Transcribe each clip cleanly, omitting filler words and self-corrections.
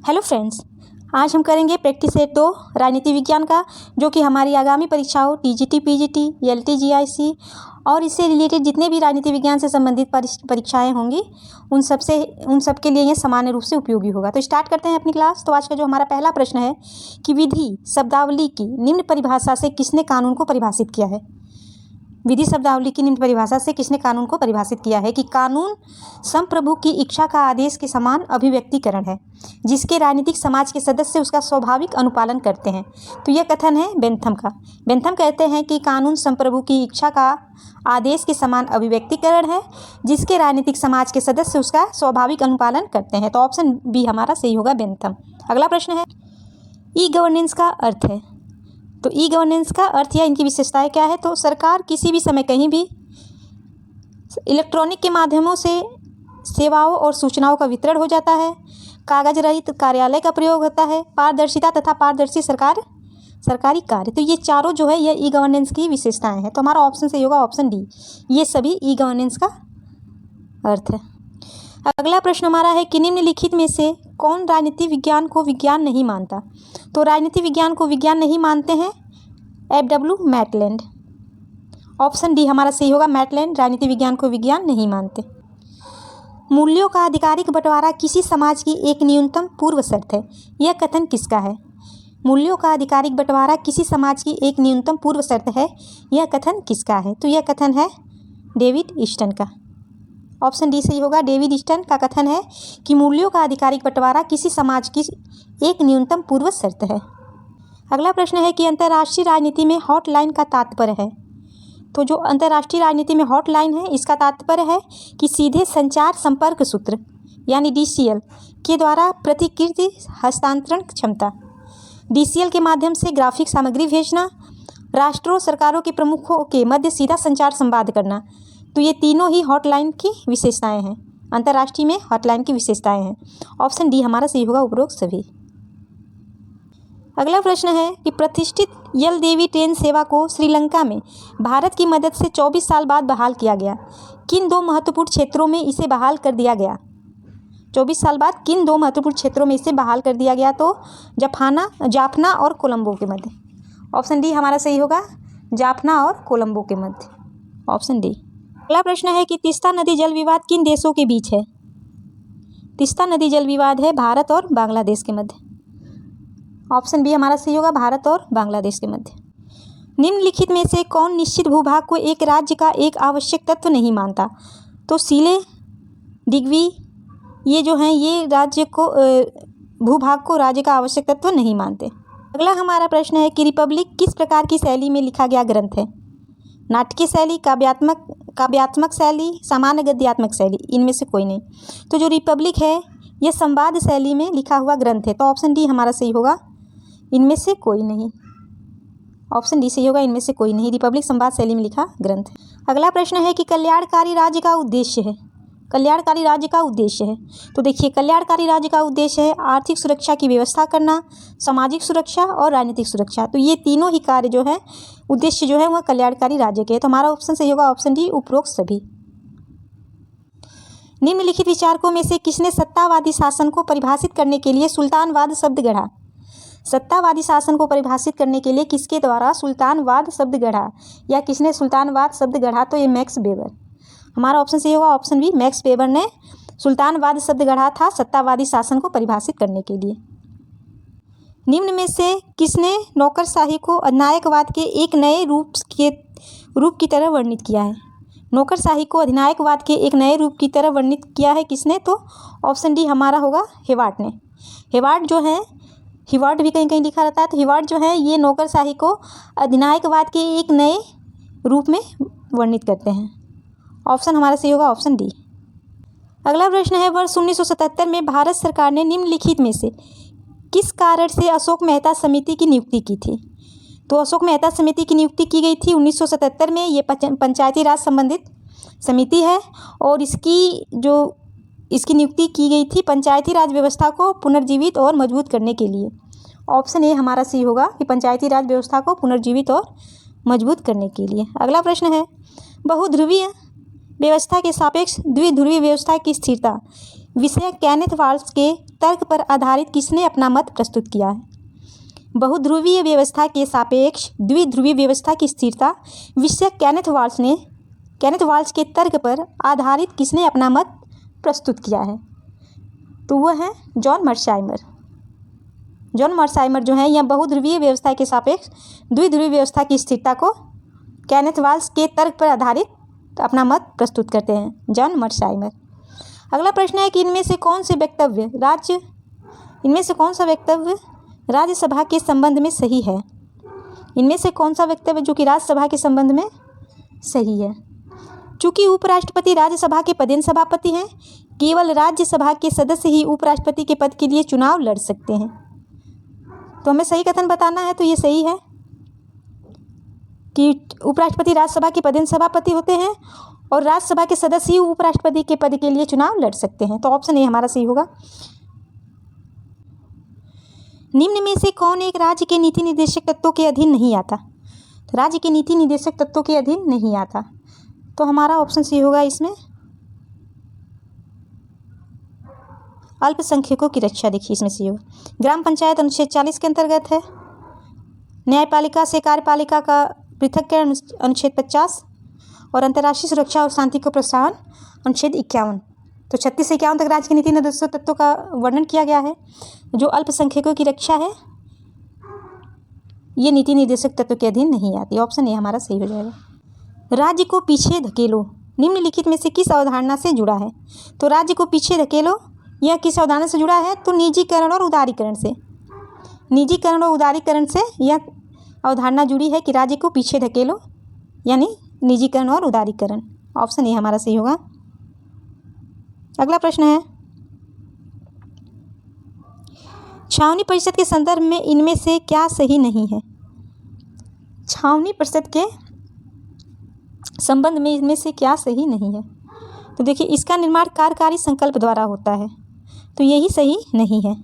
Hello friends, आज हम करेंगे प्रैक्टिस सेट 2 राजनीति विज्ञान का, जो कि हमारी आगामी परीक्षाओं टीजीटी, पीजीटी, एलटी, जीआईसी और इससे रिलेटेड जितने भी राजनीति विज्ञान से संबंधित परीक्षाएं होंगी उन सब के लिए ये सामान्य रूप से उपयोगी होगा। तो स्टार्ट करते हैं अपनी क्लास। तो आज का जो हमारा पहला प्रश्न है कि विधि शब्दावली की निम्न परिभाषा से किसने कानून को परिभाषित किया है। विधि शब्दावली की निम्न परिभाषा से किसने कानून को परिभाषित किया है कि कानून संप्रभु की इच्छा का आदेश के समान अभिव्यक्तिकरण है, जिसके राजनीतिक समाज के सदस्य उसका स्वाभाविक अनुपालन करते हैं। तो यह कथन है बेंथम का। बेंथम कहते हैं कि कानून संप्रभु की इच्छा का आदेश के समान अभिव्यक्तिकरण है, जिसके राजनीतिक समाज के सदस्य उसका स्वाभाविक अनुपालन करते हैं। तो ऑप्शन बी हमारा सही होगा, बेंथम। अगला प्रश्न है ई गवर्नेंस का अर्थ है। तो ई गवर्नेंस का अर्थ या इनकी विशेषताएं क्या है। तो सरकार किसी भी समय कहीं भी इलेक्ट्रॉनिक के माध्यमों से सेवाओं और सूचनाओं का वितरण हो जाता है, कागज रहित कार्यालय का प्रयोग होता है, पारदर्शिता तथा पारदर्शी सरकारी कार्य। तो ये चारों जो है ये ई गवर्नेंस की विशेषताएं हैं। तो हमारा ऑप्शन सही होगा, ऑप्शन डी। ये सभी ई गवर्नेंस का अर्थ है। अगला प्रश्न हमारा है कि निम्नलिखित में से कौन राजनीति विज्ञान को विज्ञान नहीं मानता। तो राजनीति विज्ञान को विज्ञान नहीं मानते हैं F.W. मैटलैंड। ऑप्शन डी हमारा सही होगा, मैटलैंड राजनीति विज्ञान को विज्ञान नहीं मानते। मूल्यों का आधिकारिक बंटवारा किसी समाज की एक न्यूनतम पूर्व शर्त है। यह कथन किसका है। मूल्यों का आधिकारिक बंटवारा किसी समाज की एक न्यूनतम पूर्व शर्त है, यह कथन किसका है। तो यह कथन है डेविड ईस्टन का। ऑप्शन डी सही होगा, डेविड ईस्टन का कथन है कि मूल्यों का आधिकारिक बंटवारा किसी समाज की एक न्यूनतम पूर्व शर्त है। अगला प्रश्न है कि अंतर्राष्ट्रीय राजनीति में हॉटलाइन का तात्पर्य है। तो जो अंतर्राष्ट्रीय राजनीति में हॉटलाइन है, इसका तात्पर्य है कि सीधे संचार संपर्क सूत्र यानी DCL के द्वारा प्रतिकृति हस्तांतरण क्षमता, DCL के माध्यम से ग्राफिक सामग्री भेजना, राष्ट्रों सरकारों के प्रमुखों के मध्य सीधा संचार संवाद करना। तो ये तीनों ही हॉटलाइन की विशेषताएं हैं, अंतर्राष्ट्रीय में हॉटलाइन की विशेषताएं हैं। ऑप्शन डी हमारा सही होगा, उपरोक्त सभी। अगला प्रश्न है कि प्रतिष्ठित यलदेवी ट्रेन सेवा को श्रीलंका में भारत की मदद से 24 साल बाद बहाल किया गया। किन दो महत्वपूर्ण क्षेत्रों में इसे बहाल कर दिया गया। 24 साल बाद किन दो महत्वपूर्ण क्षेत्रों में इसे बहाल कर दिया गया। तो जाफना और कोलंबो के मध्य। ऑप्शन डी हमारा सही होगा, जाफना और कोलंबो के मध्य। Option D. अगला प्रश्न है कि तीस्ता नदी जल विवाद किन देशों के बीच है। तीस्ता नदी जल विवाद है भारत और बांग्लादेश के मध्य। ऑप्शन बी हमारा सही होगा, भारत और बांग्लादेश के मध्य। निम्नलिखित में से कौन निश्चित भूभाग को एक राज्य का एक आवश्यक तत्व नहीं मानता। तो सीले, डिग्वी ये जो हैं ये राज्य को भूभाग को राज्य का आवश्यक तत्व नहीं मानते। अगला हमारा प्रश्न है कि रिपब्लिक किस प्रकार की शैली में लिखा गया ग्रंथ है। नाटकीय शैली, काव्यात्मक शैली, सामान्य गद्यात्मक शैली, इनमें से कोई नहीं। तो जो रिपब्लिक है यह संवाद शैली में लिखा हुआ ग्रंथ है। तो ऑप्शन डी हमारा सही होगा, इनमें से कोई नहीं। ऑप्शन डी सही होगा, इनमें से कोई नहीं। रिपब्लिक संवाद शैली में लिखा ग्रंथ है। अगला प्रश्न है कि कल्याणकारी राज्य का उद्देश्य है। कल्याणकारी राज्य का उद्देश्य है। तो देखिए, कल्याणकारी राज्य का उद्देश्य है आर्थिक सुरक्षा की व्यवस्था करना, सामाजिक सुरक्षा और राजनीतिक सुरक्षा। तो ये तीनों ही कार्य जो है, उद्देश्य जो है वह कल्याणकारी राज्य के है। तो हमारा ऑप्शन सही होगा, ऑप्शन डी, उपरोक्त सभी। निम्नलिखित विचारकों में से किसने सत्तावादी शासन को परिभाषित करने के लिए सुल्तानवाद शब्द गढ़ा। सत्तावादी शासन को परिभाषित करने के लिए किसके द्वारा सुल्तानवाद शब्द गढ़ा या किसने सुल्तानवाद शब्द गढ़ा। तो ये मैक्स वेबर। हमारा ऑप्शन सही होगा, ऑप्शन बी, मैक्स वेबर ने सुल्तानवाद शब्द गढ़ा था सत्तावादी शासन को परिभाषित करने के लिए। निम्न में से किसने नौकरशाही को अधिनायकवाद के एक नए रूप की तरह वर्णित किया है। नौकरशाही को अधिनायकवाद के एक नए रूप की तरह वर्णित किया है किसने। तो ऑप्शन डी हमारा होगा, हिवार्ट ने। हिवार्ट जो है, हिवार्ट भी कहीं कहीं लिखा रहता है, तो हिवार्ट जो है ये नौकरशाही को अधिनायकवाद के एक नए रूप में वर्णित करते हैं। ऑप्शन हमारा सही होगा, ऑप्शन डी। अगला प्रश्न है वर्ष 1977 में भारत सरकार ने निम्नलिखित में से किस कारण से अशोक मेहता समिति की नियुक्ति की थी। तो अशोक मेहता समिति की नियुक्ति की गई थी 1977 में। ये पंचायती राज संबंधित समिति है और इसकी नियुक्ति की गई थी पंचायती राज व्यवस्था को पुनर्जीवित और मजबूत करने के लिए। ऑप्शन ए हमारा सही होगा कि पंचायती राज व्यवस्था को पुनर्जीवित और मजबूत करने के लिए। अगला प्रश्न है बहुध्रुवीय व्यवस्था के सापेक्ष द्विध्रुवीय व्यवस्था की स्थिरता विषय केनेथ वाल्स के तर्क पर आधारित किसने अपना मत प्रस्तुत किया है? बहुध्रुवीय व्यवस्था के सापेक्ष द्विध्रुवीय व्यवस्था की स्थिरता विषय केनेथ वाल्स के तर्क पर आधारित किसने अपना मत प्रस्तुत किया है? तो वह है जॉन मर्साइमर जो है यह बहुध्रुवीय व्यवस्था के सापेक्ष द्विध्रुवीय व्यवस्था की स्थिरता को केनेथ वाल्स के तर्क पर आधारित अपना मत प्रस्तुत करते हैं, जॉन मर्साइमर। अगला प्रश्न है कि इनमें से कौन सा वक्तव्य राज्यसभा के संबंध में सही है? इनमें से कौन सा वक्तव्य जो कि राज्यसभा के संबंध में सही है? चूंकि उपराष्ट्रपति राज्यसभा के पदेन सभापति हैं, केवल राज्यसभा के सदस्य ही उपराष्ट्रपति के पद के लिए चुनाव लड़ सकते हैं। तो हमें सही कथन बताना है, तो ये सही है कि उपराष्ट्रपति राज्यसभा के पदेन सभापति होते हैं और राज्यसभा के सदस्य ही उपराष्ट्रपति के पद के लिए चुनाव लड़ सकते हैं। तो ऑप्शन ए हमारा सही होगा। निम्न में से कौन एक राज्य के नीति निर्देशक तत्वों के अधीन नहीं आता? तो राज्य के नीति निर्देशक तत्वों के अधीन नहीं आता, तो हमारा ऑप्शन सी होगा इसमें अल्पसंख्यकों की रक्षा। देखिए इसमें सी होगा। ग्राम पंचायत अनुच्छेद 40 के अंतर्गत है। न्यायपालिका से कार्यपालिका का पृथक्करण अनुच्छेद 50 और अंतर्राष्ट्रीय सुरक्षा और शांति को प्रोत्साहन अनुच्छेद 51। तो 36 से 51 तक राज्य के नीति निर्देशक तत्वों का वर्णन किया गया है। जो अल्पसंख्यकों की रक्षा है ये नीति निर्देशक तत्व के अधीन नहीं आती। ऑप्शन ए हमारा सही हो जाएगा। राज्य को पीछे धकेलो निम्नलिखित में से किस अवधारणा से जुड़ा है? तो राज्य को पीछे धकेलो यह किस अवधारणा से जुड़ा है? तो निजीकरण और उदारीकरण से। निजीकरण और उदारीकरण से यह अवधारणा जुड़ी है कि राज्य को पीछे धकेलो, यानी निजीकरण और उदारीकरण। ऑप्शन ए हमारा सही होगा। अगला प्रश्न है, छावनी परिषद के संदर्भ में इनमें से क्या सही नहीं है? छावनी परिषद के संबंध में इनमें से क्या सही नहीं है? तो देखिए इसका निर्माण कार्यकारी संकल्प द्वारा होता है, तो यही सही नहीं है।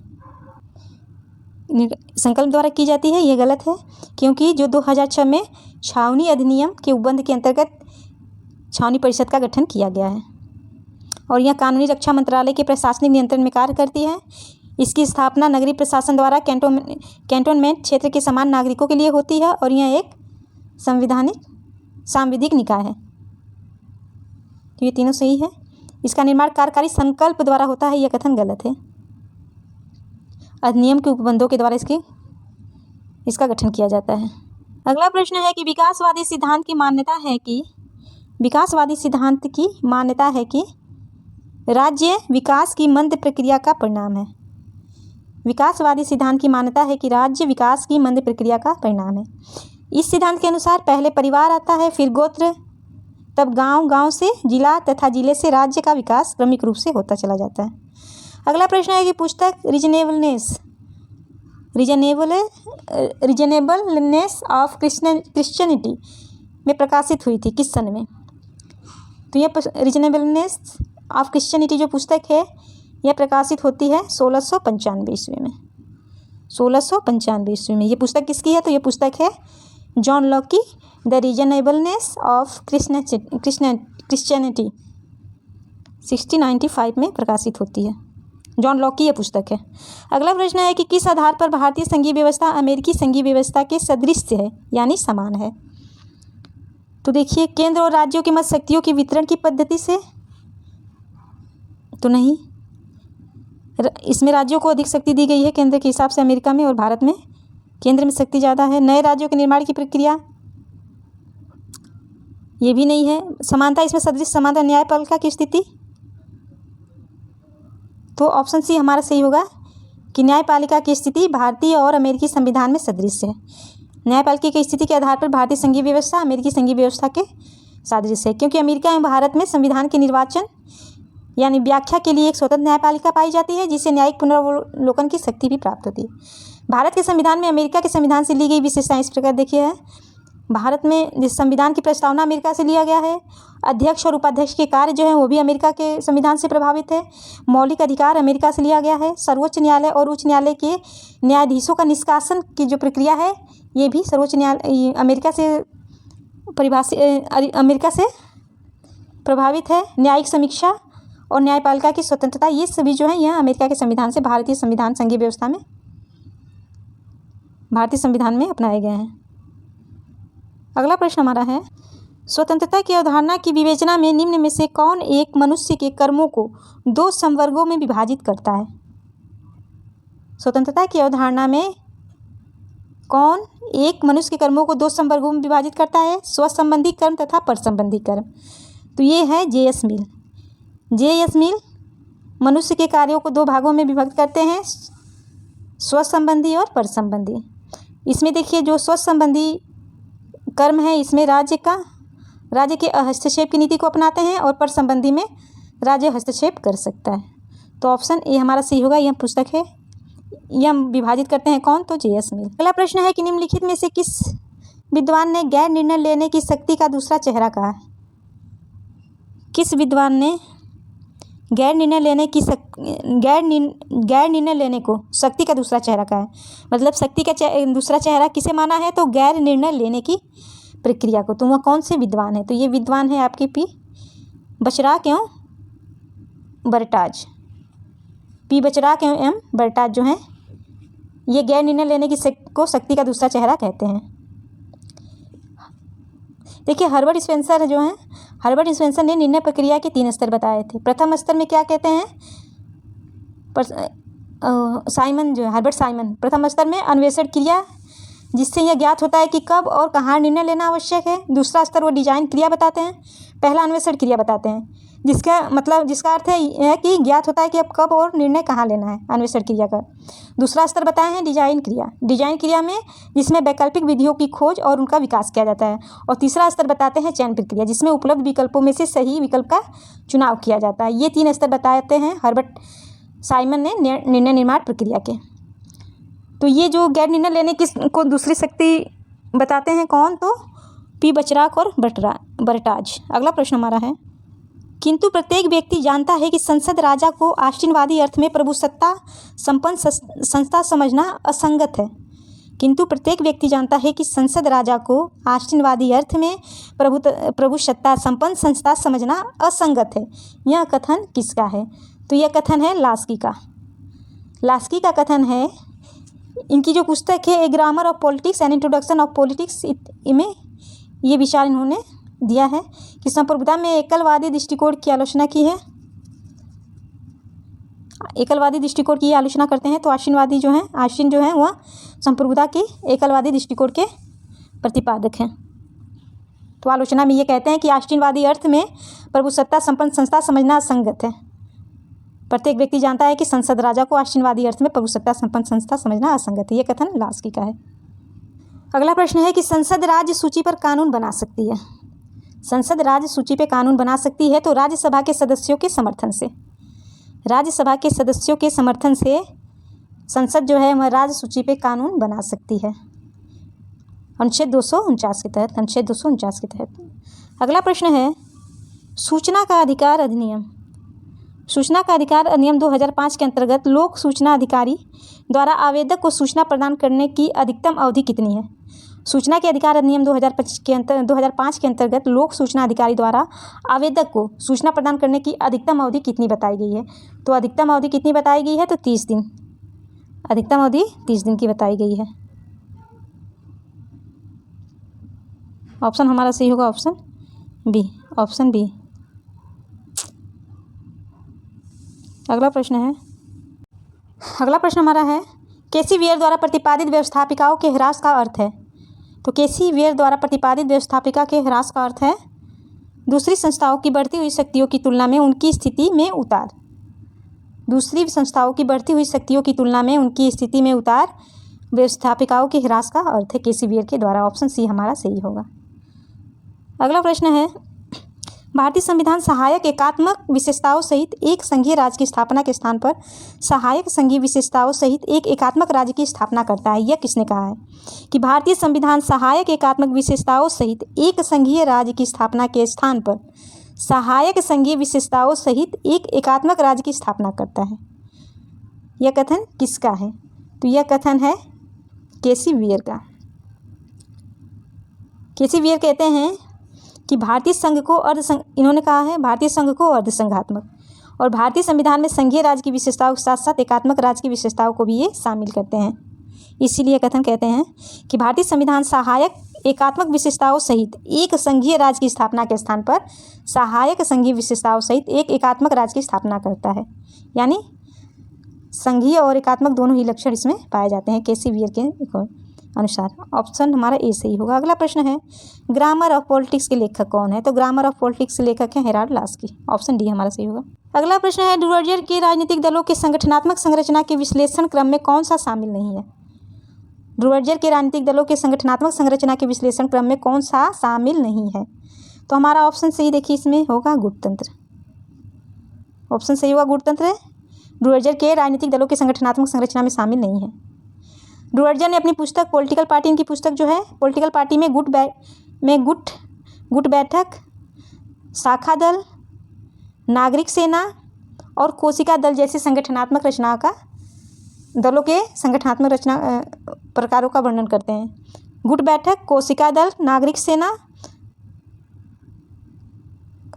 संकल्प द्वारा की जाती है, ये गलत है, क्योंकि जो 2006 में छावनी अधिनियम के उपबंध के अंतर्गत छावनी परिषद का गठन किया गया है और यह कानूनी रक्षा मंत्रालय के प्रशासनिक नियंत्रण में कार्य करती है। इसकी स्थापना नगरीय प्रशासन द्वारा कैंटोनमेंट क्षेत्र के समान नागरिकों के लिए होती है और यह एक सांविधिक निकाय है। तो ये तीनों सही है। इसका निर्माण कार्यकारी संकल्प द्वारा होता है, यह कथन गलत है। अधिनियम के उपबंधों के द्वारा इसका गठन किया जाता है। अगला प्रश्न है कि विकासवादी सिद्धांत की मान्यता है कि राज्य विकास की मंद प्रक्रिया का परिणाम है। विकासवादी सिद्धांत की मान्यता है कि राज्य विकास की मंद प्रक्रिया का परिणाम है। इस सिद्धांत के अनुसार पहले परिवार आता है, फिर गोत्र, तब गांव, गांव से जिला तथा जिले से राज्य का विकास क्रमिक रूप से होता चला जाता है। अगला प्रश्न है कि पुस्तक रीजनेबलनेस ऑफ क्रिश्चियनिटी में प्रकाशित हुई थी किस सन में? तो यह रीजनेबलनेस ऑफ क्रिश्चियनिटी जो पुस्तक है यह प्रकाशित होती है 1695 ईस्वी में। 1695 ईस्वी में ये पुस्तक किसकी है? तो ये पुस्तक है जॉन लॉक की, द रीजनेबलनेस ऑफ क्रिश्चियनिटी 1695 में प्रकाशित होती है। जॉन लॉक की यह पुस्तक है। अगला प्रश्न है कि किस आधार पर भारतीय संघीय व्यवस्था अमेरिकी संघीय व्यवस्था के सदृश है, यानी समान है? तो देखिए केंद्र और राज्यों के मध्य शक्तियों के वितरण की पद्धति से तो नहीं, इसमें राज्यों को अधिक शक्ति दी गई है केंद्र के हिसाब से अमेरिका में, और भारत में केंद्र में शक्ति ज़्यादा है। नए राज्यों के निर्माण की प्रक्रिया ये भी नहीं है। समानता इसमें सदृश समानता न्यायपालिका की स्थिति, तो ऑप्शन सी हमारा सही होगा कि न्यायपालिका की स्थिति भारतीय और अमेरिकी संविधान में सदृश है। न्यायपालिका की स्थिति के आधार पर भारतीय संघीय व्यवस्था अमेरिकी संघीय व्यवस्था के सदृश है, क्योंकि अमेरिका एवं भारत में संविधान के निर्वाचन यानी व्याख्या के लिए एक स्वतंत्र न्यायपालिका पाई जाती है, जिससे न्यायिक पुनरावलोकन की शक्ति भी प्राप्त होती है। भारत के संविधान में अमेरिका के संविधान से ली गई विशेषताएं इस प्रकार देखिए है। भारत में जिस संविधान की प्रस्तावना अमेरिका से लिया गया है, अध्यक्ष और उपाध्यक्ष के कार्य जो है वो भी अमेरिका के संविधान से प्रभावित है। मौलिक अधिकार अमेरिका से लिया गया है। सर्वोच्च न्यायालय और उच्च न्यायालय के न्यायाधीशों का निष्कासन की जो प्रक्रिया है ये भी सर्वोच्च न्यायालय अमेरिका से प्रभावित है। न्यायिक समीक्षा और न्यायपालिका की स्वतंत्रता, ये सभी जो है यह अमेरिका के संविधान से भारतीय संविधान संघीय व्यवस्था में, भारतीय संविधान में अपनाए गए हैं। अगला प्रश्न हमारा है, स्वतंत्रता की अवधारणा की विवेचना में निम्न में से कौन एक मनुष्य के कर्मों को दो समवर्गों में विभाजित करता है? स्वतंत्रता की अवधारणा में कौन एक मनुष्य के कर्मों को दो समवर्गों में विभाजित करता है? स्वसंबंधी कर्म तथा पर संबंधी कर्म। तो ये है J.S. मिल। J.S. मिल मनुष्य के कार्यों को दो भागों में विभक्त करते हैं, स्वसंबंधी और पर संबंधी। इसमें देखिए जो स्वसंबंधी कर्म है इसमें राज्य के हस्तक्षेप की नीति को अपनाते हैं और पर संबंधी में राज्य हस्तक्षेप कर सकता है। तो ऑप्शन ए हमारा सही होगा। यह पुस्तक है, यह हम विभाजित करते हैं कौन? तो J.S. मिल। अगला प्रश्न है कि निम्नलिखित में से किस विद्वान ने गैर निर्णय लेने की शक्ति का दूसरा चेहरा कहा है? किस विद्वान ने गैर निर्णय लेने को शक्ति का दूसरा चेहरा कहा है? मतलब शक्ति का दूसरा चेहरा किसे माना है? तो गैर निर्णय लेने की प्रक्रिया को। तो वह कौन से विद्वान है? तो ये विद्वान है आपके P. बचराक एवं बरटाज। P. बचराक एवं M. बरटाज जो हैं ये गैर निर्णय लेने की को शक्ति का दूसरा चेहरा कहते हैं। देखिए हर्बर्ट स्पेंसर जो हैं, हर्बर्ट स्पेंसर ने निर्णय प्रक्रिया के 3 स्तर बताए थे। प्रथम स्तर में क्या कहते हैं? साइमन जो है, हर्बर्ट साइमन, प्रथम स्तर में अन्वेषण क्रिया, जिससे यह ज्ञात होता है कि कब और कहाँ निर्णय लेना आवश्यक है। दूसरा स्तर वो डिजाइन क्रिया बताते हैं, पहला अन्वेषण क्रिया बताते हैं, जिसका अर्थ है कि ज्ञात होता है कि अब कब और निर्णय कहाँ लेना है अन्वेषण क्रिया का। दूसरा स्तर बताए हैं डिजाइन क्रिया, डिजाइन क्रिया में जिसमें वैकल्पिक विधियों की खोज और उनका विकास किया जाता है। और तीसरा स्तर बताते हैं चयन प्रक्रिया, जिसमें उपलब्ध विकल्पों में से सही विकल्प का चुनाव किया जाता है। ये 3 स्तर बताते हैं हर्बर्ट साइमन ने निर्णय निर्माण प्रक्रिया के। तो ये जो गैर निर्णय लेने की को दूसरी शक्ति बताते हैं कौन? तो P. बचराक और बरटाज। अगला प्रश्न हमारा है, किंतु प्रत्येक व्यक्ति जानता है कि संसद राजा को आस्तीनवादी अर्थ में प्रभुसत्ता संपन्न संस्था समझना असंगत है। किंतु प्रत्येक व्यक्ति जानता है कि संसद राजा को आस्तीनवादी अर्थ में प्रभुसत्ता संपन्न संस्था समझना असंगत है। यह कथन किसका है? तो यह कथन है लास्की का। लास्की का कथन है, इनकी जो पुस्तक है a grammar of politics and introduction of politics में ये विचार इन्होंने दिया है कि संप्रभुता में एकलवादी दृष्टिकोण की आलोचना की है। एकलवादी दृष्टिकोण की आलोचना करते हैं। तो आस्तीन जो हैं वह संप्रभुता की एकलवादी दृष्टिकोण के प्रतिपादक हैं। तो आलोचना में ये कहते हैं कि आस्तीनवादी अर्थ में प्रभुसत्ता संपन्न संस्था समझना असंगत है। प्रत्येक व्यक्ति जानता है कि संसद राजा को आस्तीनवादी अर्थ में प्रभुसत्ता संपन्न संस्था समझना असंगत है। ये कथन लास्की का है। अगला प्रश्न है कि संसद राज्य सूची पर कानून बना सकती है। संसद राज्य सूची पर कानून बना सकती है तो राज्यसभा के सदस्यों के समर्थन से। राज्यसभा के सदस्यों के समर्थन से संसद जो है वह राज्य सूची पर कानून बना सकती है अनुच्छेद 249 के तहत। अनुच्छेद 249 के तहत। अगला प्रश्न है सूचना का अधिकार अधिनियम। सूचना का अधिकार अधिनियम 2005 के अंतर्गत लोक सूचना अधिकारी द्वारा आवेदक को सूचना प्रदान करने की अधिकतम अवधि कितनी है? सूचना के अधिकार अधिनियम 2005 के अंतर्गत लोक सूचना अधिकारी द्वारा आवेदक को सूचना प्रदान करने की अधिकतम अवधि कितनी बताई गई है? तो अधिकतम अवधि कितनी बताई गई है? तो 30 दिन। अधिकतम अवधि 30 दिन की बताई गई है। ऑप्शन हमारा सही होगा ऑप्शन बी। Option B. अगला प्रश्न हमारा है केसी वेयर द्वारा प्रतिपादित व्यवस्थापिकाओं के ह्रास का अर्थ है। तो केसी वेयर द्वारा प्रतिपादित व्यवस्थापिका के ह्रास का अर्थ है दूसरी संस्थाओं की बढ़ती हुई शक्तियों की तुलना में उनकी स्थिति में उतार। दूसरी संस्थाओं की बढ़ती हुई शक्तियों की तुलना में उनकी स्थिति में उतार व्यवस्थापिकाओं के ह्रास का अर्थ है केसी वेयर के द्वारा। ऑप्शन सी हमारा सही होगा। अगला प्रश्न है भारतीय संविधान सहायक एकात्मक विशेषताओं सहित एक संघीय राज्य की स्थापना के स्थान पर सहायक संघीय विशेषताओं सहित एक एकात्मक राज्य की स्थापना करता है। यह किसने कहा है कि भारतीय संविधान सहायक एकात्मक विशेषताओं सहित एक संघीय राज्य की स्थापना के स्थान पर सहायक संघीय विशेषताओं सहित एक एकात्मक राज्य की स्थापना करता है? यह कथन किसका है? तो यह कथन है केसी वेयर का। केसी वेयर कहते हैं कि भारतीय संघ को अर्धसंघ, इन्होंने कहा है भारतीय संघ को अर्धसंघात्मक और भारतीय संविधान में संघीय राज्य की विशेषताओं के साथ साथ एकात्मक राज्य की विशेषताओं को भी ये शामिल करते हैं। इसीलिए कथन कहते हैं कि भारतीय संविधान सहायक एकात्मक विशेषताओं सहित एक संघीय राज्य की स्थापना के स्थान पर सहायक संघीय विशेषताओं सहित एक एकात्मक राज्य की स्थापना करता है। यानी संघीय और एकात्मक दोनों ही लक्षण इसमें पाए जाते हैं केसी वियर के अनुसार। ऑप्शन हमारा ए सही होगा। अगला प्रश्न है, ग्रामर ऑफ पॉलिटिक्स के लेखक कौन है? तो ग्रामर ऑफ पॉलिटिक्स के लेखक हैं हेराल्ड लास्की। ऑप्शन डी हमारा सही होगा। अगला प्रश्न है, डुवर्जर के राजनीतिक दलों के संगठनात्मक संरचना के विश्लेषण क्रम में कौन सा शामिल नहीं है? डुवर्जर के राजनीतिक दलों के संगठनात्मक संरचना के विश्लेषण क्रम में कौन सा शामिल नहीं है? तो हमारा ऑप्शन सही देखिए इसमें होगा गुटतंत्र। ऑप्शन सही होगा गुटतंत्र। डुवर्जर के राजनीतिक दलों के संगठनात्मक संरचना में शामिल नहीं है। डुवर्जर ने अपनी पुस्तक पॉलिटिकल पार्टी, इनकी पुस्तक जो है पॉलिटिकल पार्टी में गुट बैठक, शाखा दल, नागरिक सेना और कोशिका दल जैसे संगठनात्मक रचनाओं का दलों के संगठनात्मक रचना प्रकारों का वर्णन करते हैं। गुट बैठक, कोशिका दल, नागरिक सेना,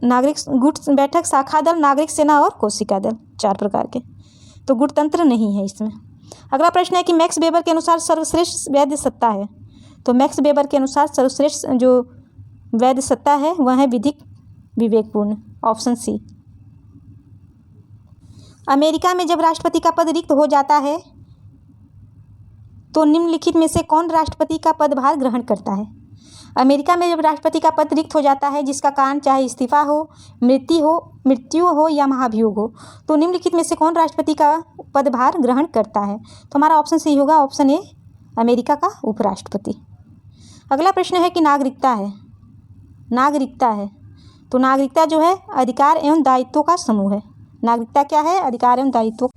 गुट बैठक, शाखा दल, नागरिक सेना और कोशिका दल, 4 प्रकार के। तो गुटतंत्र नहीं है इसमें। अगला प्रश्न है कि मैक्स वेबर के अनुसार सर्वश्रेष्ठ वैध सत्ता है? तो मैक्स वेबर के अनुसार सर्वश्रेष्ठ जो वैध सत्ता है वह है विधिक विवेकपूर्ण। Option C. अमेरिका में जब राष्ट्रपति का पद रिक्त हो जाता है तो निम्नलिखित में से कौन राष्ट्रपति का पदभार ग्रहण करता है? अमेरिका में जब राष्ट्रपति का पद रिक्त हो जाता है जिसका कारण चाहे इस्तीफा हो, मृत्यु हो या महाभियोग हो, तो निम्नलिखित में से कौन राष्ट्रपति का पदभार ग्रहण करता है? तो हमारा ऑप्शन सही होगा ऑप्शन ए, अमेरिका का उपराष्ट्रपति। अगला प्रश्न है कि नागरिकता है तो नागरिकता जो है अधिकार एवं दायित्वों का समूह है। नागरिकता क्या है? अधिकार एवं दायित्व।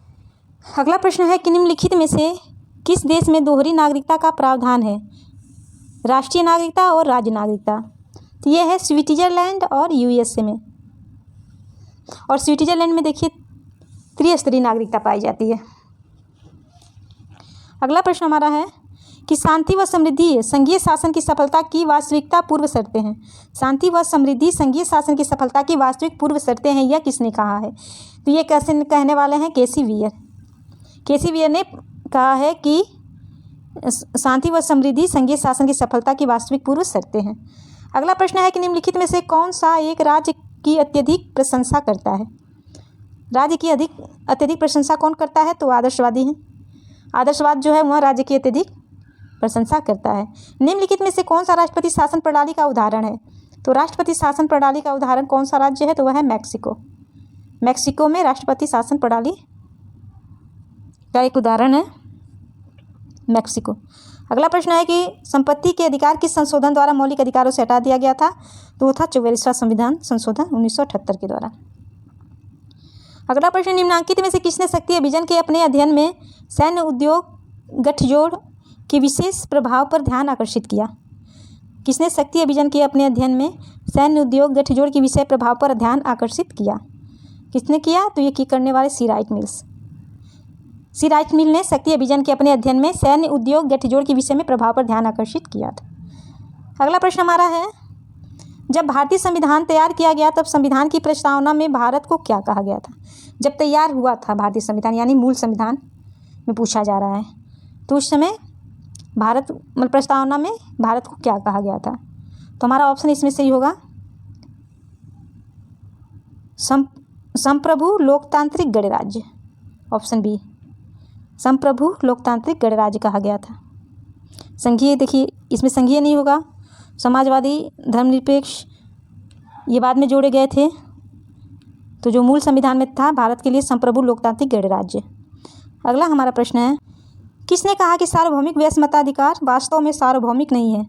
अगला प्रश्न है कि निम्नलिखित में से किस देश में दोहरी नागरिकता का प्रावधान है? राष्ट्रीय नागरिकता और राज्य नागरिकता। तो ये है स्विट्जरलैंड और यूएसए में। और स्विट्जरलैंड में देखिए त्रिस्तरीय नागरिकता पाई जाती है। अगला प्रश्न हमारा है कि शांति व समृद्धि संघीय शासन की सफलता की वास्तविकता पूर्व शर्तें हैं। शांति व समृद्धि संघीय शासन की सफलता की वास्तविक पूर्व शर्तें हैं, यह किसने कहा है? तो ये कैसे कहने वाले हैं? केसी वियर। केसी वियर ने कहा है कि शांति व समृद्धि संघीय शासन की सफलता की वास्तविक पूर्व शर्तें हैं। अगला प्रश्न है कि निम्नलिखित में से कौन सा एक राज्य की अत्यधिक प्रशंसा करता है? राज्य की अत्यधिक प्रशंसा कौन करता है? तो आदर्शवादी हैं। आदर्शवाद जो है वह राज्य की अत्यधिक प्रशंसा करता है। निम्नलिखित में से कौन सा राष्ट्रपति शासन प्रणाली का उदाहरण है? तो राष्ट्रपति शासन प्रणाली का उदाहरण कौन सा राज्य है? तो वह है मैक्सिको। मैक्सिको में राष्ट्रपति शासन प्रणाली का एक उदाहरण है मैक्सिको। अगला प्रश्न है कि संपत्ति के अधिकार किस संशोधन द्वारा मौलिक अधिकारों से हटा दिया गया था? तो वो था 44वां संविधान संशोधन 1978 के द्वारा। अगला प्रश्न, निम्नांकित में से किसने शक्ति अभियान के अपने अध्ययन में सैन्य उद्योग गठजोड़ के विशेष प्रभाव पर ध्यान आकर्षित किया? किसने शक्ति अभियान के अपने अध्ययन में सैन्य उद्योग गठजोड़ के विषय प्रभाव पर ध्यान आकर्षित किया? किसने किया? तो ये करने वाले सी राइट मिल ने शक्ति अभियान के अपने अध्ययन में सैन्य उद्योग गठजोड़ के विषय में प्रभाव पर ध्यान आकर्षित किया था। अगला प्रश्न हमारा है, जब भारतीय संविधान तैयार किया गया तब संविधान की प्रस्तावना में भारत को क्या कहा गया था? जब तैयार हुआ था भारतीय संविधान यानी मूल संविधान में पूछा जा रहा है, तो उस समय भारत प्रस्तावना में भारत को क्या कहा गया था? तो हमारा ऑप्शन इसमें सही होगा संप्रभु लोकतांत्रिक गणराज्य। ऑप्शन बी, संप्रभु लोकतांत्रिक गणराज्य कहा गया था। संघीय देखिए इसमें संघीय नहीं होगा, समाजवादी धर्मनिरपेक्ष ये बाद में जोड़े गए थे। तो जो मूल संविधान में था भारत के लिए संप्रभु लोकतांत्रिक गणराज्य। अगला हमारा प्रश्न है, किसने कहा कि सार्वभौमिक वयस्क मताधिकार वास्तव में सार्वभौमिक नहीं है?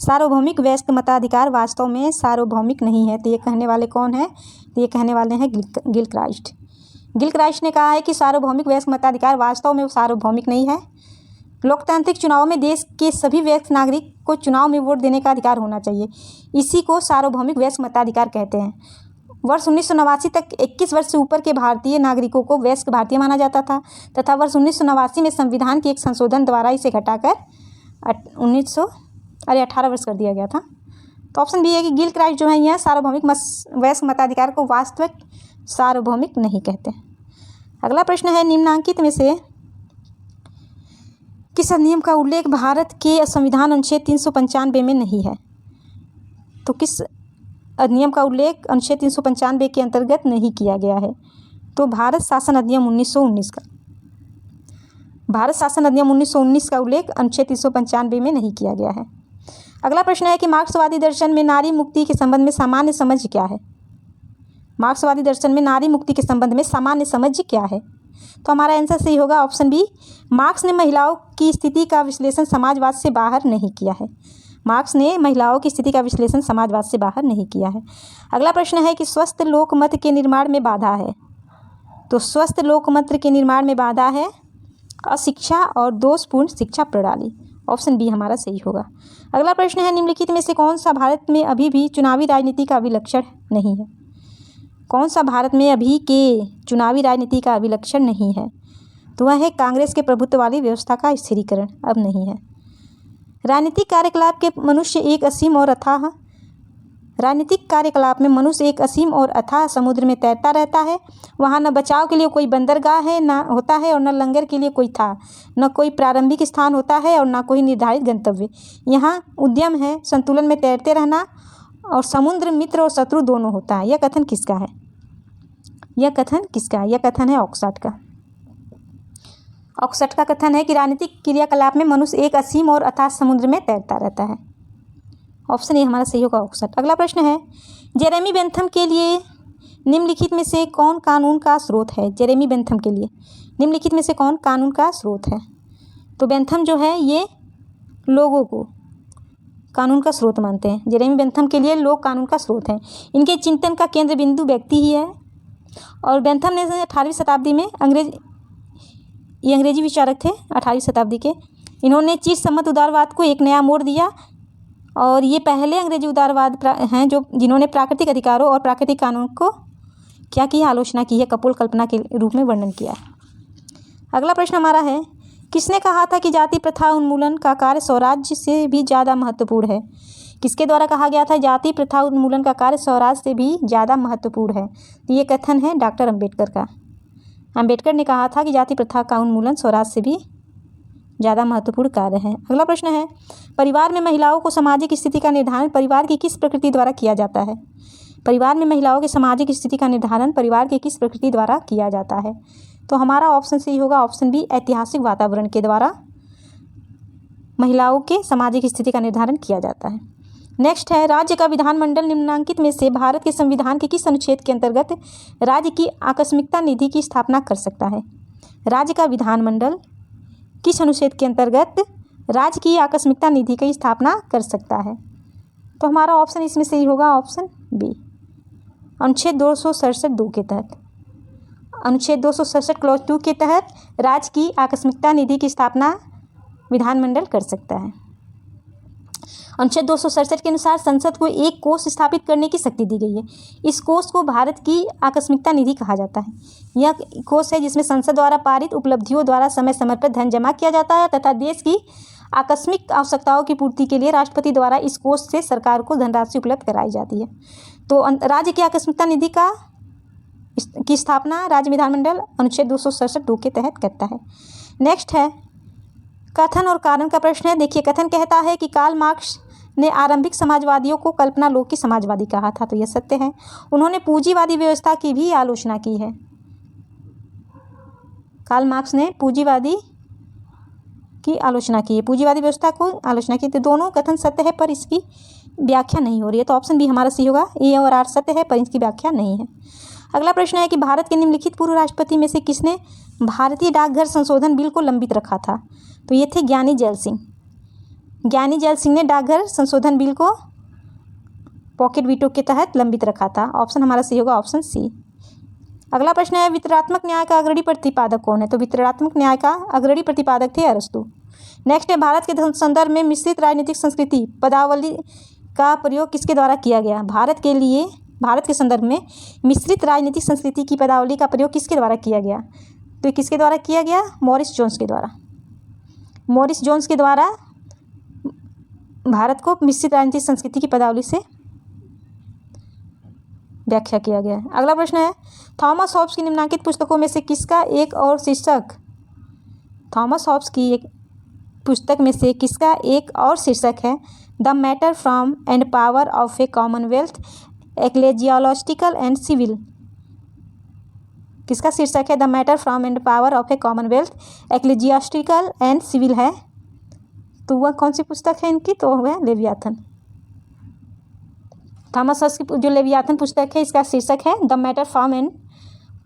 सार्वभौमिक वयस्क मताधिकार वास्तव में सार्वभौमिक नहीं है। तो ये कहने वाले कौन है? तो ये कहने वाले हैं गिलक्राइस्ट। गिलक्राइस्ट ने कहा है कि सार्वभौमिक वयस्क मताधिकार वास्तव में सार्वभौमिक नहीं है। लोकतांत्रिक चुनाव में देश के सभी वयस्क नागरिक को चुनाव में वोट देने का अधिकार होना चाहिए, इसी को सार्वभौमिक वयस्क मताधिकार कहते हैं। वर्ष 1989 तक 21 वर्ष से ऊपर के भारतीय नागरिकों को वयस्क भारतीय माना जाता था तथा वर्ष 1989 में संविधान के एक संशोधन द्वारा इसे घटाकर 18 वर्ष कर दिया गया था। तो ऑप्शन बी है कि गिलक्राइस्ट जो है यह सार्वभौमिक वयस्क मताधिकार को वास्तविक सार्वभौमिक नहीं कहते। अगला प्रश्न है, निम्नांकित में से किस अधिनियम का उल्लेख भारत के संविधान अनुच्छेद 395 में नहीं है? तो किस अधिनियम का उल्लेख अनुच्छेद 395 के अंतर्गत नहीं किया गया है? तो भारत शासन अधिनियम 1919 का। भारत शासन अधिनियम 1919 का उल्लेख अनुच्छेद 395 में नहीं किया गया है। अगला प्रश्न है कि मार्क्सवादी दर्शन में नारी मुक्ति के संबंध में सामान्य समझ क्या है? मार्क्सवादी दर्शन में नारी मुक्ति के संबंध में सामान्य समझ क्या है? तो हमारा आंसर सही होगा ऑप्शन बी। मार्क्स ने महिलाओं की स्थिति का विश्लेषण समाजवाद से बाहर नहीं किया है। मार्क्स ने महिलाओं की स्थिति का विश्लेषण समाजवाद से बाहर नहीं किया है। अगला प्रश्न है कि स्वस्थ लोकमत के निर्माण में बाधा है? तो स्वस्थ लोकमत के निर्माण में बाधा है अशिक्षा और दोषपूर्ण शिक्षा प्रणाली। ऑप्शन बी हमारा सही होगा। अगला प्रश्न है, निम्नलिखित में से कौन सा भारत में अभी भी चुनावी राजनीति का अभिलक्षण नहीं है? कौन सा भारत में अभी के चुनावी राजनीति का अभिलक्षण नहीं है? तो वह है कांग्रेस के प्रभुत्व वाली व्यवस्था का स्थिरीकरण अब नहीं है। राजनीतिक कार्यकलाप के मनुष्य एक असीम और अथाह राजनीतिक कार्यकलाप में मनुष्य एक असीम और अथाह समुद्र में तैरता रहता है। वहाँ न बचाव के लिए कोई बंदरगाह है न होता है और न लंगर के लिए कोई था, न कोई प्रारंभिक स्थान होता है और न कोई निर्धारित गंतव्य। यहाँ उद्यम है संतुलन में तैरते रहना और समुद्र मित्र और शत्रु दोनों होता है। यह कथन किसका है? यह कथन किसका है? यह कथन है ऑक्सफोर्ड का। ऑक्सफोर्ड का कथन है कि राजनीतिक क्रियाकलाप में मनुष्य एक असीम और अथाह समुद्र में तैरता रहता है। ऑप्शन ए हमारा सही होगा ऑक्सफोर्ड। अगला प्रश्न है, जेरेमी बेंथम के लिए निम्नलिखित में से कौन कानून का स्रोत है? जेरेमी बेंथम के लिए निम्नलिखित में से कौन कानून का स्रोत है? तो बेंथम जो है ये लोगों को कानून का स्रोत मानते हैं। जेरेमी बेंथम के लिए लोग कानून का स्रोत हैं। इनके चिंतन का केंद्र बिंदु व्यक्ति ही है। और बेंथम ने 18वीं शताब्दी में अंग्रेजी विचारक थे 18वीं शताब्दी के। इन्होंने चिर सम्मत उदारवाद को एक नया मोड़ दिया और ये पहले अंग्रेजी उदारवाद हैं जिन्होंने प्राकृतिक अधिकारों और प्राकृतिक कानून को क्या किया? आलोचना की है, कपोल कल्पना के रूप में वर्णन किया। अगला प्रश्न हमारा है, किसने कहा था कि जाति प्रथा उन्मूलन का कार्य स्वराज्य से भी ज़्यादा महत्वपूर्ण है? किसके द्वारा कहा गया था जाति प्रथा उन्मूलन का कार्य स्वराज से भी ज़्यादा महत्वपूर्ण है? तो ये कथन है डॉक्टर अम्बेडकर का। अम्बेडकर ने कहा था कि जाति प्रथा का उन्मूलन स्वराज से भी ज़्यादा महत्वपूर्ण कार्य है। अगला प्रश्न है, परिवार में महिलाओं को सामाजिक स्थिति का निर्धारण परिवार की किस प्रकृति द्वारा किया जाता है? परिवार में महिलाओं की सामाजिक स्थिति का निर्धारण परिवार की किस प्रकृति द्वारा किया जाता है? तो हमारा ऑप्शन सही होगा ऑप्शन बी, ऐतिहासिक वातावरण के द्वारा महिलाओं के सामाजिक स्थिति का निर्धारण किया जाता है। नेक्स्ट है, राज्य का विधानमंडल निम्नलिखित में से भारत के संविधान के किस अनुच्छेद के अंतर्गत राज्य की आकस्मिकता निधि की स्थापना कर सकता है? राज्य का विधानमंडल किस अनुच्छेद के अंतर्गत राज्य की आकस्मिकता निधि की स्थापना कर सकता है? तो हमारा ऑप्शन इसमें सही होगा ऑप्शन बी, अनुच्छेद 267(2) के तहत। अनुच्छेद 267 क्लॉज 2 के तहत राज्य की आकस्मिकता निधि की स्थापना विधानमंडल कर सकता है। अनुच्छेद 267 के अनुसार संसद को एक कोष स्थापित करने की शक्ति दी गई है। इस कोष को भारत की आकस्मिकता निधि कहा जाता है। यह कोष है जिसमें संसद द्वारा पारित उपलब्धियों द्वारा समय समय पर धन जमा किया जाता है तथा देश की आकस्मिक आवश्यकताओं की पूर्ति के लिए राष्ट्रपति द्वारा इस कोष से सरकार को धनराशि उपलब्ध कराई जाती है। तो राज्य की आकस्मिकता निधि की स्थापना राज्य विधानमंडल अनुच्छेद 267(2) के तहत करता है। नेक्स्ट है, कथन और कारण का प्रश्न है। देखिए, कथन कहता है कि कार्ल मार्क्स ने आरंभिक समाजवादियों को कल्पना लोक की समाजवादी कहा था। तो यह सत्य है। उन्होंने पूंजीवादी व्यवस्था की भी आलोचना की है। कार्ल मार्क्स ने पूंजीवादी की आलोचना की है, पूंजीवादी व्यवस्था को आलोचना की। तो दोनों कथन सत्य है पर इसकी व्याख्या नहीं हो रही है। तो ऑप्शन बी हमारा सही होगा। ए और आर सत्य है पर इसकी व्याख्या नहीं है। अगला प्रश्न है कि भारत के निम्नलिखित पूर्व राष्ट्रपति में से किसने भारतीय डाकघर संशोधन बिल को लंबित रखा था? तो ये थे ज्ञानी जैल सिंह। ज्ञानी जैल सिंह ने डाकघर संशोधन बिल को पॉकेट वीटो के तहत लंबित रखा था। ऑप्शन हमारा सही होगा ऑप्शन सी। अगला प्रश्न है, वितरणात्मक न्याय का अग्रणी प्रतिपादक कौन है? तो वितरणात्मक न्याय का अग्रणी प्रतिपादक थे अरस्तु। नेक्स्ट है, भारत के संदर्भ में मिश्रित राजनीतिक संस्कृति पदावली का प्रयोग किसके द्वारा किया गया? भारत के संदर्भ में मिश्रित राजनीतिक संस्कृति की पदावली का प्रयोग किसके द्वारा किया गया? तो किसके द्वारा किया गया? मॉरिस जोन्स के द्वारा। मॉरिस जोन्स के द्वारा भारत को मिश्रित राजनीतिक संस्कृति की पदावली से व्याख्या किया गया है। अगला प्रश्न है, थॉमस हॉब्स की निम्नलिखित पुस्तकों में से किसका एक और शीर्षक, थॉमस हॉब्स की एक पुस्तक में से किसका एक और शीर्षक है the matter from and power of a commonwealth ecclesiological and civil. किसका शीर्षक है the matter from and power of a commonwealth ecclesiastical and civil है, तो वह कौन सी पुस्तक है इनकी, तो वह लेवियाथन। थॉमस हॉब्स की जो लेवियाथन पुस्तक है इसका शीर्षक है the matter from and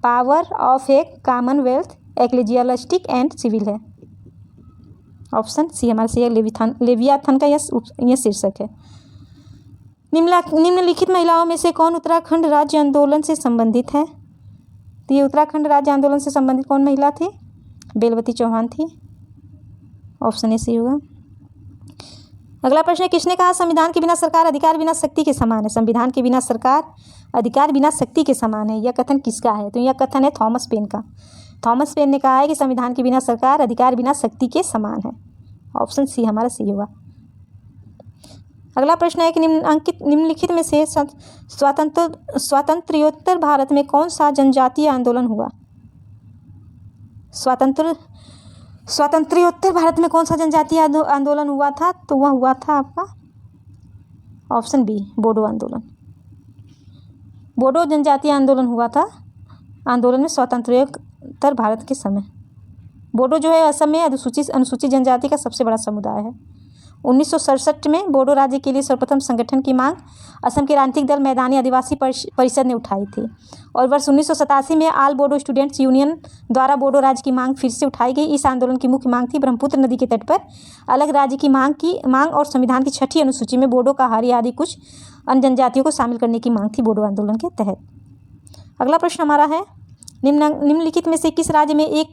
power of a commonwealth ecclesiologic and civil है। ऑप्शन सी हमारे से लेवियाथन का यह शीर्षक है। निम्नलिखित महिलाओं में से कौन उत्तराखंड राज्य आंदोलन से संबंधित है, तो ये उत्तराखंड राज्य आंदोलन से संबंधित कौन महिला थी, बेलवती चौहान थी। ऑप्शन ए सी होगा। अगला प्रश्न है, किसने कहा संविधान के बिना सरकार अधिकार बिना शक्ति के समान है। संविधान के बिना सरकार अधिकार बिना शक्ति के समान है, यह कथन किसका है, तो यह कथन है थॉमस पेन का। थॉमस पेन ने कहा है कि संविधान के बिना सरकार अधिकार बिना शक्ति के समान है। ऑप्शन सी हमारा सी होगा। अगला प्रश्न है कि निम्नलिखित में से स्वातंत्र्योत्तर भारत में कौन सा जनजातीय आंदोलन हुआ। स्वातंत्र्योत्तर भारत में कौन सा जनजातीय आंदोलन हुआ था, तो वह हुआ था आपका ऑप्शन बी बोडो आंदोलन। बोडो जनजातीय आंदोलन हुआ था। आंदोलन में स्वातंत्र्योत्तर भारत के समय बोडो जो है असम में अनुसूचित जनजाति का सबसे बड़ा समुदाय है। 1967 में बोडो राज्य के लिए सर्वप्रथम संगठन की मांग असम के राजनीतिक दल मैदानी आदिवासी परिषद ने उठाई थी और वर्ष 1987 में ऑल बोडो स्टूडेंट्स यूनियन द्वारा बोडो राज्य की मांग फिर से उठाई गई। इस आंदोलन की मुख्य मांग थी ब्रह्मपुत्र नदी के तट पर अलग राज्य की मांग और संविधान की 6ठी अनुसूची में बोडो कहारी आदि कुछ अन्य जनजातियों को शामिल करने की मांग थी बोडो आंदोलन के तहत। अगला प्रश्न हमारा है, निम्नलिखित में से किस राज्य में एक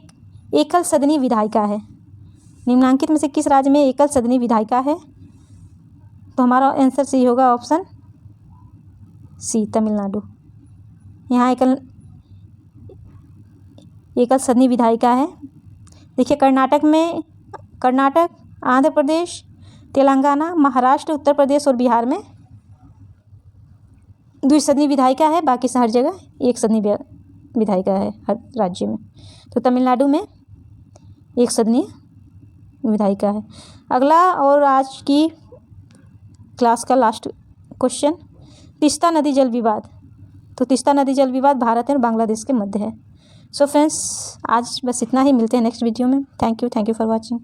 एकल सदनी विधायिका है। निम्नांकित में से किस राज्य में एकल सदनी विधायिका है, तो हमारा आंसर सी होगा ऑप्शन सी तमिलनाडु। यहाँ एकल सदनी विधायिका है। देखिए कर्नाटक, आंध्र प्रदेश, तेलंगाना, महाराष्ट्र, उत्तर प्रदेश और बिहार में द्विसदनी विधायिका है, बाकी हर जगह एक सदनी विधायिका है हर राज्य में। तो तमिलनाडु में एक सदनी विधायिका है। अगला और आज की क्लास का लास्ट क्वेश्चन, तीस्ता नदी जल विवाद। तो तीस्ता नदी जल विवाद भारत और बांग्लादेश के मध्य है। सो फ्रेंड्स आज बस इतना ही, मिलते हैं नेक्स्ट वीडियो में। Thank you for watching.